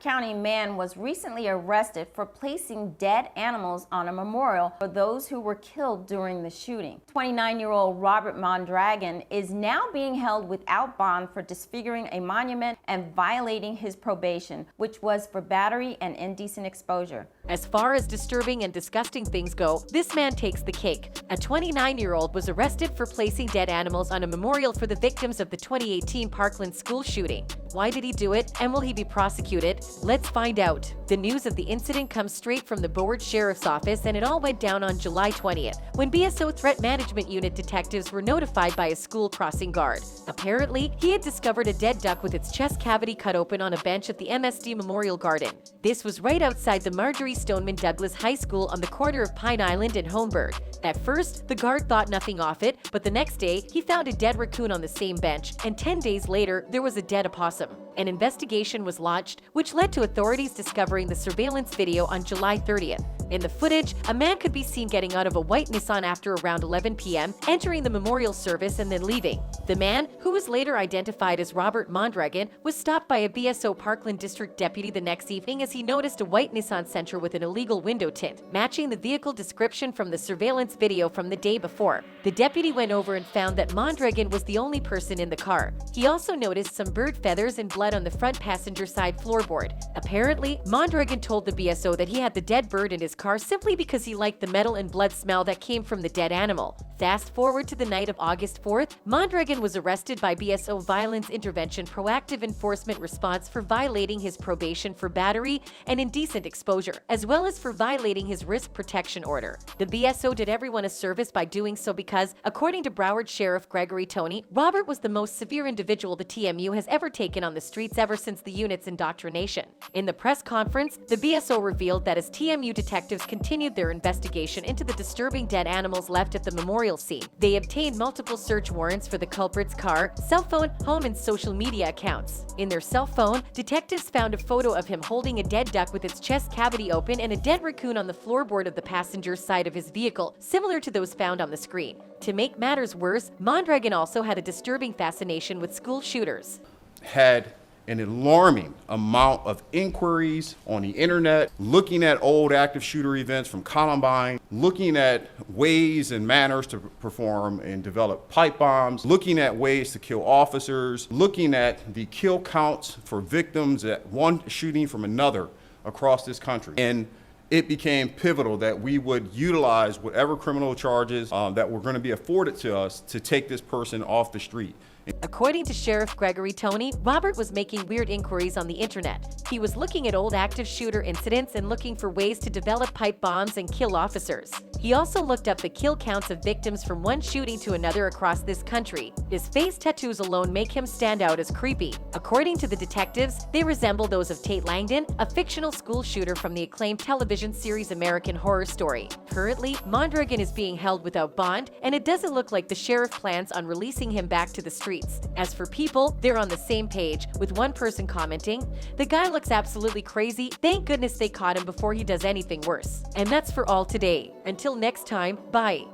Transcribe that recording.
County man was recently arrested for placing dead animals on a memorial for those who were killed during the shooting. 29-year-old Robert Mondragon is now being held without bond for disfiguring a monument and violating his probation, which was for battery and indecent exposure. As far as disturbing and disgusting things go, this man takes the cake. A 29-year-old was arrested for placing dead animals on a memorial for the victims of the 2018 Parkland school shooting. Why did he do it, and will he be prosecuted? Let's find out. The news of the incident comes straight from the Broward Sheriff's Office, and it all went down on July 20th, when BSO Threat Management Unit detectives were notified by a school crossing guard. Apparently, he had discovered a dead duck with its chest cavity cut open on a bench at the MSD Memorial Garden. This was right outside the Marjorie Stoneman Douglas High School on the corner of Pine Island and Homeburg. At first, the guard thought nothing of it, but the next day, he found a dead raccoon on the same bench, and 10 days later, there was a dead opossum. An investigation was launched, which led to authorities discovering the surveillance video on July 30th. In the footage, a man could be seen getting out of a white Nissan after around 11 p.m., entering the memorial service and then leaving. The man, who was later identified as Robert Mondragon, was stopped by a BSO Parkland district deputy the next evening as he noticed a white Nissan Sentra with an illegal window tint, matching the vehicle description from the surveillance video from the day before. The deputy went over and found that Mondragon was the only person in the car. He also noticed some bird feathers and blood on the front passenger side floorboard. Apparently, Mondragon told the BSO that he had the dead bird in his car simply because he liked the metal and blood smell that came from the dead animal. Fast forward to the night of August 4th, Mondragon was arrested by BSO Violence Intervention Proactive Enforcement Response for violating his probation for battery and indecent exposure, as well as for violating his risk protection order. The BSO did everyone a service by doing so because, according to Broward Sheriff Gregory Toney, Robert was the most severe individual the TMU has ever taken on the streets ever since the unit's indoctrination. In the press conference, the BSO revealed that as TMU detectives continued their investigation into the disturbing dead animals left at the memorial scene, they obtained multiple search warrants for the culprit's car, cell phone, home, and social media accounts. In their cell phone, detectives found a photo of him holding a dead duck with its chest cavity open and a dead raccoon on the floorboard of the passenger side of his vehicle, similar to those found on the screen. To make matters worse, Mondragon also had a disturbing fascination with school shooters. Had an alarming amount of inquiries on the internet, looking at old active shooter events from Columbine, looking at ways and manners to perform and develop pipe bombs, looking at ways to kill officers, looking at the kill counts for victims at one shooting from another across this country. And it became pivotal that we would utilize whatever criminal charges that were going to be afforded to us to take this person off the street. According to Sheriff Gregory Toney, Robert was making weird inquiries on the internet. He was looking at old active shooter incidents and looking for ways to develop pipe bombs and kill officers. He also looked up the kill counts of victims from one shooting to another across this country. His face tattoos alone make him stand out as creepy. According to the detectives, they resemble those of Tate Langdon, a fictional school shooter from the acclaimed television series American Horror Story. Currently, Mondragon is being held without bond, and it doesn't look like the sheriff plans on releasing him back to the streets. As for people, they're on the same page, with one person commenting, "The guy looks absolutely crazy. Thank goodness they caught him before he does anything worse." And that's for all today. Until next time, bye.